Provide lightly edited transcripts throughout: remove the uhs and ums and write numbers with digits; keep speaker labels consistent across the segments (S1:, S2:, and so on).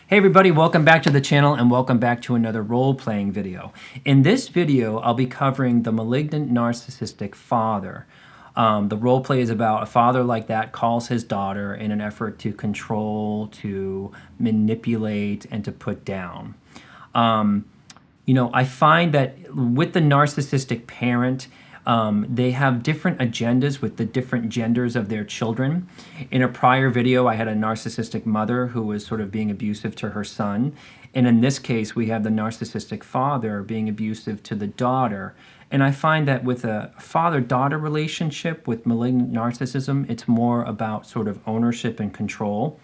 S1: Hey everybody, welcome back to the channel and welcome back to another role-playing video. In this video, I'll be covering the malignant narcissistic father. The role-play is about a father like that calls his daughter in an effort to control, to manipulate, and to put down. I find that with the narcissistic parent, they have different agendas with the different genders of their children. In a prior video, I had a narcissistic mother who was sort of being abusive to her son. And in this case, we have the narcissistic father being abusive to the daughter. And I find that with a father-daughter relationship with malignant narcissism, it's more about sort of ownership and control.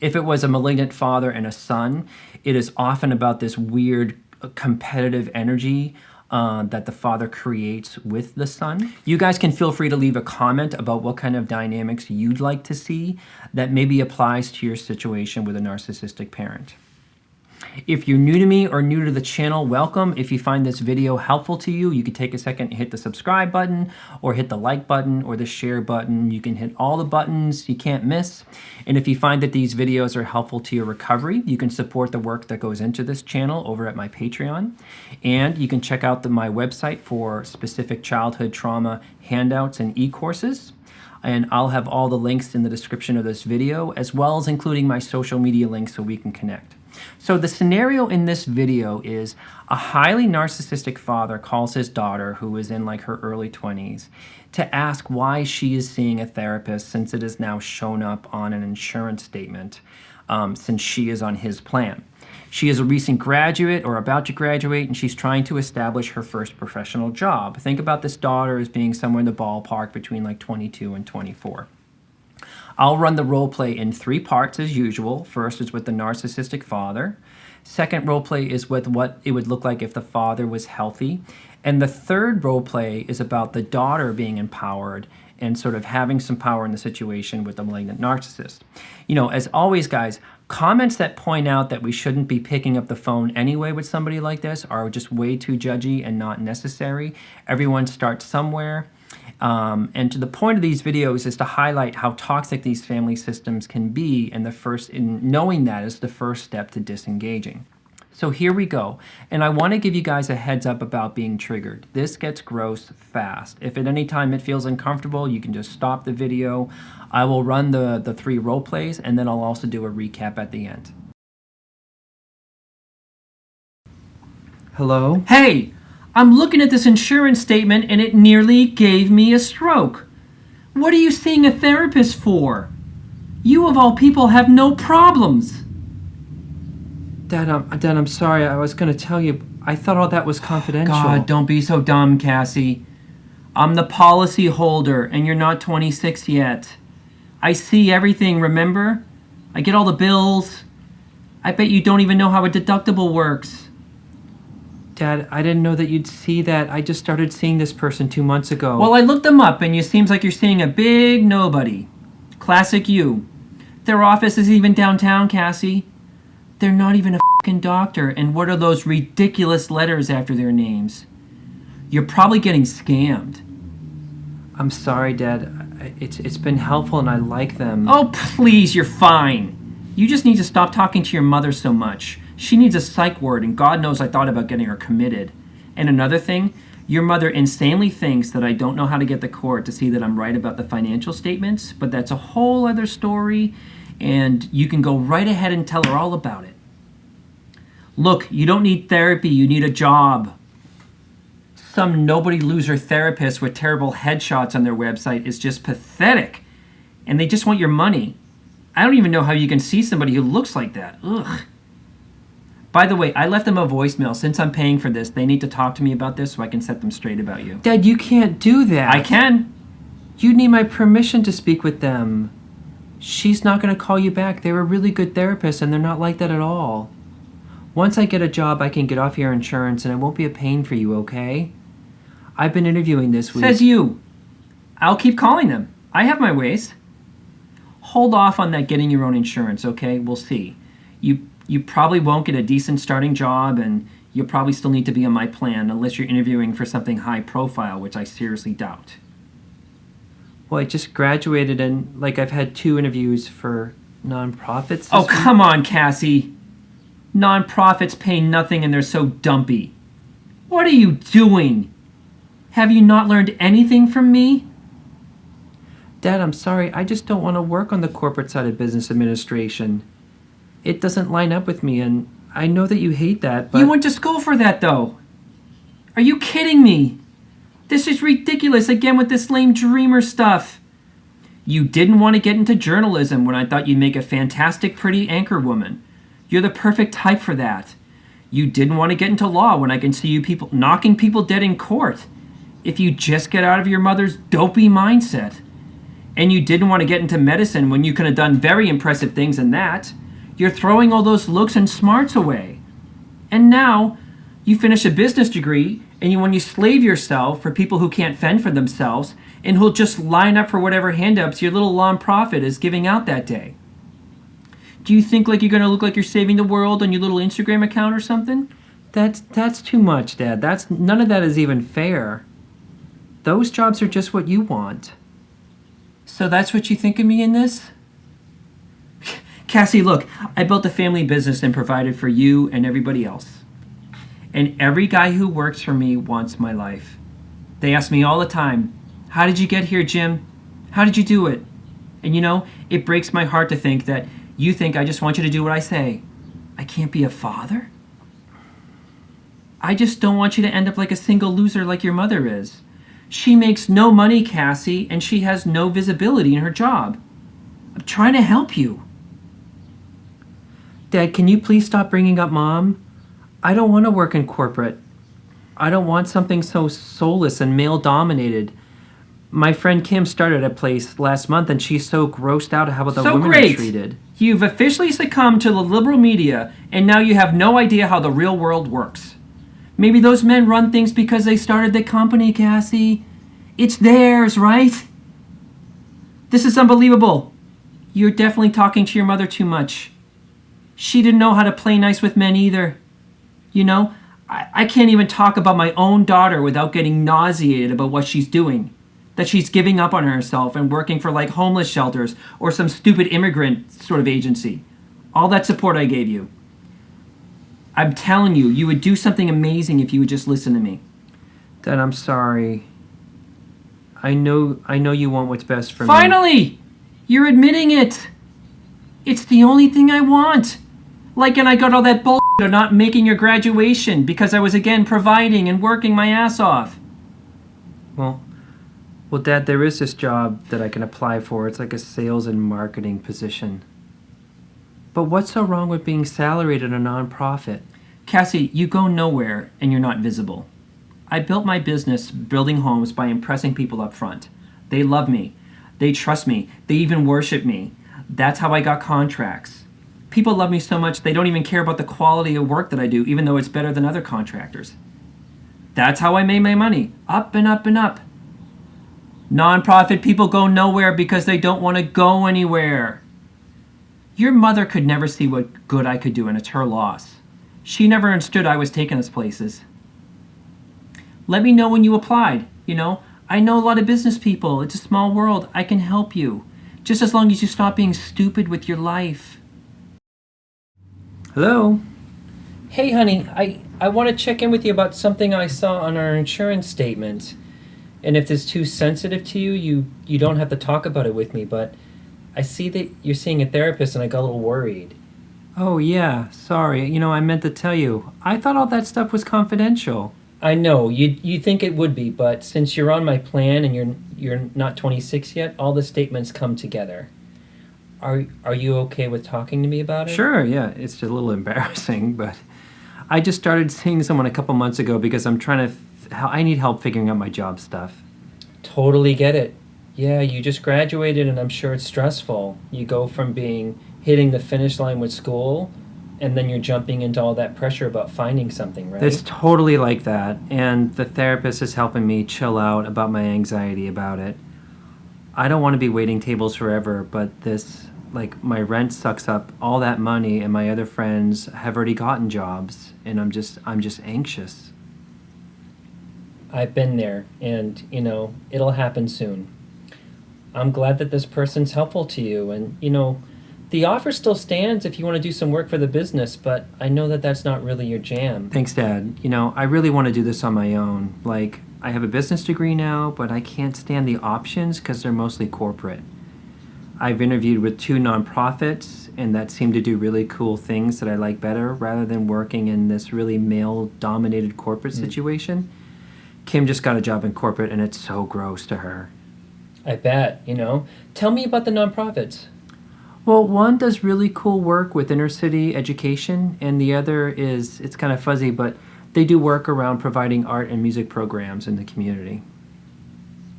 S1: If it was a malignant father and a son, it is often about this weird competitive energy that the father creates with the son. You guys can feel free to leave a comment about what kind of dynamics you'd like to see that maybe applies to your situation with a narcissistic parent. If you're new to me or new to the channel, welcome. If you find this video helpful to you, you can take a second and hit the subscribe button or hit the like button or the share button. You can hit all the buttons you can't miss. And if you find that these videos are helpful to your recovery, you can support the work that goes into this channel over at my Patreon. And you can check out my website for specific childhood trauma handouts and e-courses. And I'll have all the links in the description of this video, as well as including my social media links so we can connect. So the scenario in this video is a highly narcissistic father calls his daughter, who is in like her early 20s, to ask why she is seeing a therapist since it has now shown up on an insurance statement since she is on his plan. She is a recent graduate or about to graduate, and she's trying to establish her first professional job. Think about this daughter as being somewhere in the ballpark between like 22 and 24. I'll run the role play in 3 parts as usual. First is with the narcissistic father. Second role play is with what it would look like if the father was healthy. And the third role play is about the daughter being empowered and sort of having some power in the situation with the malignant narcissist. You know, as always, guys, comments that point out that we shouldn't be picking up the phone anyway with somebody like this are just way too judgy and not necessary. Everyone starts somewhere. And to the point of these videos is to highlight how toxic these family systems can be, and knowing that is the first step to disengaging. So here we go. And I want to give you guys a heads up about being triggered. This gets gross fast. If at any time it feels uncomfortable, you can just stop the video. I will run the 3 role plays, and then I'll also do a recap at the end. Hello? Hey! I'm looking at this insurance statement and it nearly gave me a stroke. What are you seeing a therapist for? You of all people have no problems. Dad, I'm sorry. I was going to tell you. I thought all that was confidential. God, don't be so dumb, Cassie. I'm the policy holder and you're not 26 yet. I see everything, remember? I get all the bills. I bet you don't even know how a deductible works. Dad, I didn't know that you'd see that. I just started seeing this person 2 months ago. Well, I looked them up, and it seems like you're seeing a big nobody. Classic you. Their office is even downtown, Cassie. They're not even a f***ing doctor, and what are those ridiculous letters after their names? You're probably getting scammed. I'm sorry, Dad. It's been helpful, and I like them. Oh, please, you're fine. You just need to stop talking to your mother so much. She needs a psych ward, and God knows I thought about getting her committed. And another thing, your mother insanely thinks that I don't know how to get the court to see that I'm right about the financial statements, but that's a whole other story, and you can go right ahead and tell her all about it. Look, you don't need therapy, you need a job. Some nobody loser therapist with terrible headshots on their website is just pathetic, and they just want your money. I don't even know how you can see somebody who looks like that. Ugh. By the way, I left them a voicemail. Since I'm paying for this, they need to talk to me about this so I can set them straight about you. Dad, you can't do that. I can. You need my permission to speak with them. She's not going to call you back. They're a really good therapist, and they're not like that at all. Once I get a job, I can get off your insurance, and it won't be a pain for you, okay? I've been interviewing this week. Says you. I'll keep calling them. I have my ways. Hold off on that getting your own insurance, okay? We'll see. You probably won't get a decent starting job, and you'll probably still need to be on my plan unless you're interviewing for something high profile, which I seriously doubt. Well, I just graduated, and I've had 2 interviews for Nonprofits?
S2: Oh, come on, Cassie. Nonprofits pay nothing and they're so dumpy. What are you doing? Have you not learned anything from me?
S1: Dad, I'm sorry. I just don't want to work on the corporate side of business administration. It doesn't line up with me, and I know that you hate that, but...
S2: You went to school for that, though. Are you kidding me? This is ridiculous, again with this lame dreamer stuff. You didn't want to get into journalism when I thought you'd make a fantastic, pretty anchor woman. You're the perfect type for that. You didn't want to get into law when I can see you people knocking people dead in court. If you just get out of your mother's dopey mindset. And you didn't want to get into medicine when you could have done very impressive things in that. You're throwing all those looks and smarts away. And now, you finish a business degree, and you want to slave yourself for people who can't fend for themselves, and who'll just line up for whatever handouts your little nonprofit is giving out that day. Do you think like you're going to look like you're saving the world on your little Instagram account or something?
S1: That's too much, Dad. None of that is even fair. Those jobs are just what you want.
S2: So that's what you think of me in this? Cassie, look, I built a family business and provided for you and everybody else. And every guy who works for me wants my life. They ask me all the time, how did you get here, Jim? How did you do it? And you know, it breaks my heart to think that you think I just want you to do what I say. I can't be a father? I just don't want you to end up like a single loser like your mother is. She makes no money, Cassie, and she has no visibility in her job. I'm trying to help you.
S1: Dad, can you please stop bringing up Mom? I don't want to work in corporate. I don't want something so soulless and male-dominated. My friend Kim started a place last month, and she's so grossed out at how the women are treated.
S2: You've officially succumbed to the liberal media, and now you have no idea how the real world works. Maybe those men run things because they started the company, Cassie. It's theirs, right? This is unbelievable. You're definitely talking to your mother too much. She didn't know how to play nice with men either. You know, I can't even talk about my own daughter without getting nauseated about what she's doing. That she's giving up on herself and working for like homeless shelters or some stupid immigrant sort of agency. All that support I gave you. I'm telling you, you would do something amazing if you would just listen to me.
S1: Dad, I'm sorry. I know you want what's best for me.
S2: Finally! You're admitting it! It's the only thing I want. Like, and I got all that bullshit of not making your graduation because I was again providing and working my ass off.
S1: Well, Dad, there is this job that I can apply for. It's like a sales and marketing position. But what's so wrong with being salaried at a nonprofit?
S2: Cassie, you go nowhere and you're not visible. I built my business building homes by impressing people up front. They love me. They trust me. They even worship me. That's how I got contracts. People love me so much they don't even care about the quality of work that I do, even though it's better than other contractors. That's how I made my money. Up and up and up. Nonprofit people go nowhere because they don't want to go anywhere. Your mother could never see what good I could do, and it's her loss. She never understood I was taking us places. Let me know when you applied. You know, I know a lot of business people. It's a small world. I can help you. Just as long as you stop being stupid with your life.
S1: Hello?
S2: Hey, honey, I want to check in with you about something I saw on our insurance statement. And if it's too sensitive to you, you don't have to talk about it with me, but I see that you're seeing a therapist and I got a little worried.
S1: Oh, yeah. Sorry. You know, I meant to tell you. I thought all that stuff was confidential.
S2: I know. You think it would be, but since you're on my plan and you're not 26 yet, all the statements come together. Are you okay with talking to me about it?
S1: Sure, yeah. It's just a little embarrassing, but I just started seeing someone a couple months ago because I'm trying to... I need help figuring out my job stuff.
S2: Totally get it. Yeah, you just graduated and I'm sure it's stressful. You go from hitting the finish line with school, and then you're jumping into all that pressure about finding something, right?
S1: It's totally like that, and the therapist is helping me chill out about my anxiety about it. I don't want to be waiting tables forever, but my rent sucks up all that money, and my other friends have already gotten jobs, and I'm just anxious.
S2: I've been there, and, it'll happen soon. I'm glad that this person's helpful to you, and, The offer still stands if you want to do some work for the business, but I know that that's not really your jam.
S1: Thanks, Dad. I really want to do this on my own. Like, I have a business degree now, but I can't stand the options because they're mostly corporate. I've interviewed with 2 nonprofits, and that seem to do really cool things that I like better rather than working in this really male-dominated corporate situation. Kim just got a job in corporate, and it's so gross to her.
S2: I bet, Tell me about the nonprofits.
S1: Well, one does really cool work with inner city education, and the other it's kind of fuzzy, but they do work around providing art and music programs in the community.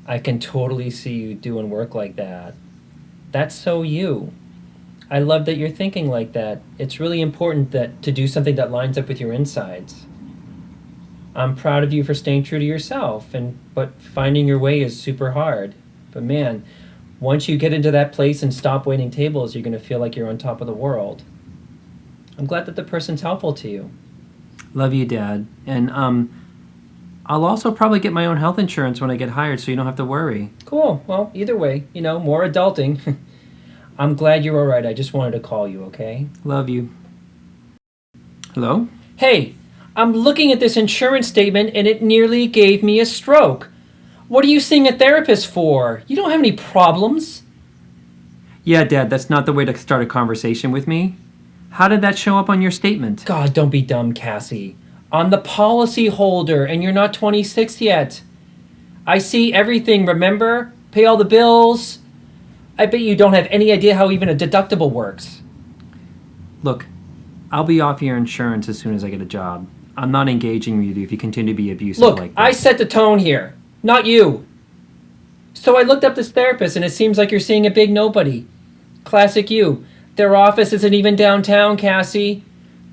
S2: I can totally see you doing work like that. That's so you. I love that you're thinking like that. It's really important to do something that lines up with your insides. I'm proud of you for staying true to yourself, but finding your way is super hard. But man, once you get into that place and stop waiting tables, you're going to feel like you're on top of the world. I'm glad that the person's helpful to you.
S1: Love you, Dad. And I'll also probably get my own health insurance when I get hired, so you don't have to worry.
S2: Cool. Well, either way, more adulting. I'm glad you're all right. I just wanted to call you, okay?
S1: Love you. Hello?
S2: Hey, I'm looking at this insurance statement and it nearly gave me a stroke. What are you seeing a therapist for? You don't have any problems.
S1: Yeah, Dad, that's not the way to start a conversation with me. How did that show up on your statement?
S2: God, don't be dumb, Cassie. I'm the policy holder and you're not 26 yet. I see everything, remember? Pay all the bills. I bet you don't have any idea how even a deductible works.
S1: Look, I'll be off your insurance as soon as I get a job. I'm not engaging with you if you continue to be abusive like that.
S2: I set the tone here, not you. So I looked up this therapist and it seems like you're seeing a big nobody. Classic you. Their office isn't even downtown, Cassie.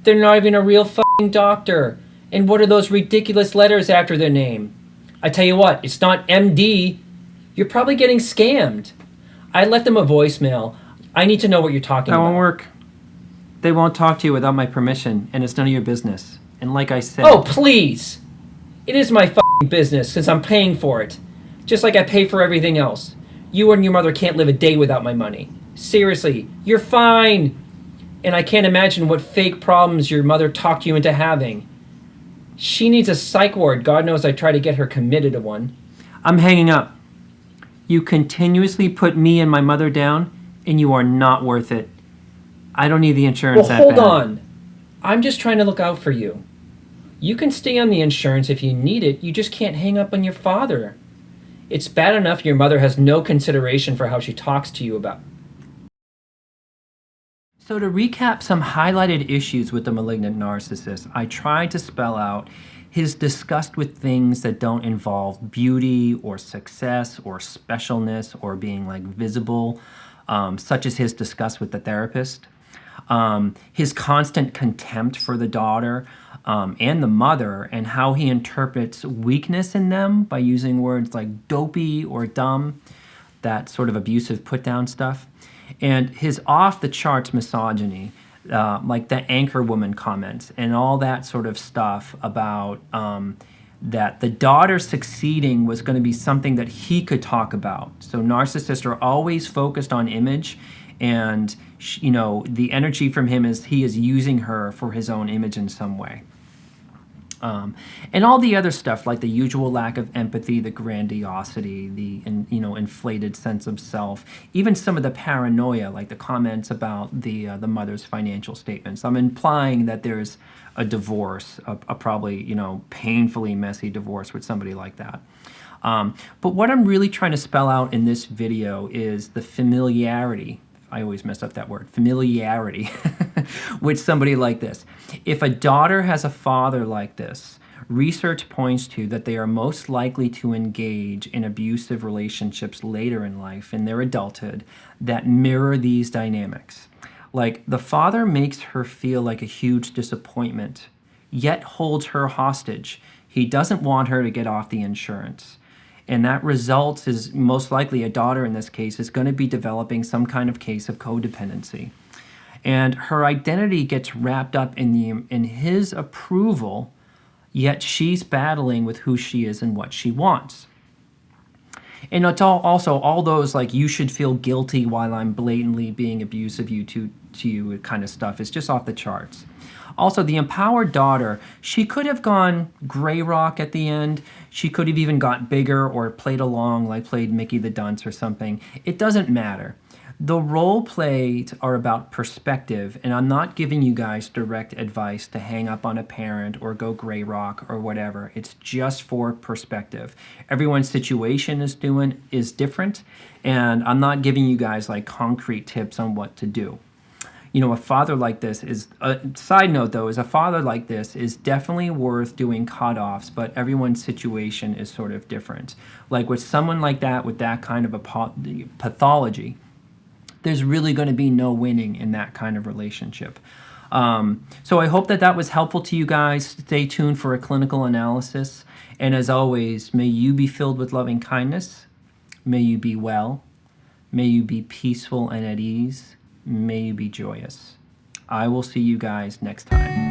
S2: They're not even a real f***ing doctor. And what are those ridiculous letters after their name? I tell you what, it's not MD. You're probably getting scammed. I left them a voicemail. I need to know what you're talking about.
S1: That won't work. They won't talk to you without my permission, and it's none of your business. And like I said...
S2: Oh, please! It is my f***ing business since I'm paying for it. Just like I pay for everything else. You and your mother can't live a day without my money. Seriously, you're fine. And I can't imagine what fake problems your mother talked you into having. She needs a psych ward. God knows I try to get her committed to one.
S1: I'm hanging up. You continuously put me and my mother down, and you are not worth it. I don't need the insurance that bad.
S2: Well, hold on. I'm just trying to look out for you. You can stay on the insurance if you need it. You just can't hang up on your father. It's bad enough your mother has no consideration for how she talks to you about.
S1: So to recap some highlighted issues with the malignant narcissist, I tried to spell out his disgust with things that don't involve beauty or success or specialness or being like visible, such as his disgust with the therapist, his constant contempt for the daughter and the mother, and how he interprets weakness in them by using words like dopey or dumb, that sort of abusive put-down stuff. And his off-the-charts misogyny, like the anchor woman comments and all that sort of stuff about that the daughter succeeding was going to be something that he could talk about. So narcissists are always focused on image, and the energy from him is he is using her for his own image in some way. And all the other stuff, like the usual lack of empathy, the grandiosity, the inflated sense of self, even some of the paranoia, like the comments about the mother's financial statements. I'm implying that there's a divorce, a probably painfully messy divorce with somebody like that. But what I'm really trying to spell out in this video is the familiarity. I always mess up that word, familiarity, with somebody like this. If a daughter has a father like this, research points to that they are most likely to engage in abusive relationships later in life, in their adulthood, that mirror these dynamics. Like, the father makes her feel like a huge disappointment, yet holds her hostage. He doesn't want her to get off the insurance. And that results is most likely a daughter in this case is going to be developing some kind of case of codependency. And her identity gets wrapped up in his approval, yet she's battling with who she is and what she wants. And it's also all those like you should feel guilty while I'm blatantly being abusive to you kind of stuff is just off the charts. Also, the empowered daughter, she could have gone gray rock at the end. She could have even got bigger or played along, like played Mickey the Dunce or something. It doesn't matter. The role plays are about perspective, and I'm not giving you guys direct advice to hang up on a parent or go gray rock or whatever. It's just for perspective. Everyone's situation is different, and I'm not giving you guys like concrete tips on what to do. You know, a father like this is, a side note though, is a father like this is definitely worth doing cutoffs, but everyone's situation is sort of different. Like with someone like that, with that kind of a pathology, there's really going to be no winning in that kind of relationship. So I hope that was helpful to you guys. Stay tuned for a clinical analysis. And as always, may you be filled with loving kindness. May you be well. May you be peaceful and at ease. May you be joyous. I will see you guys next time.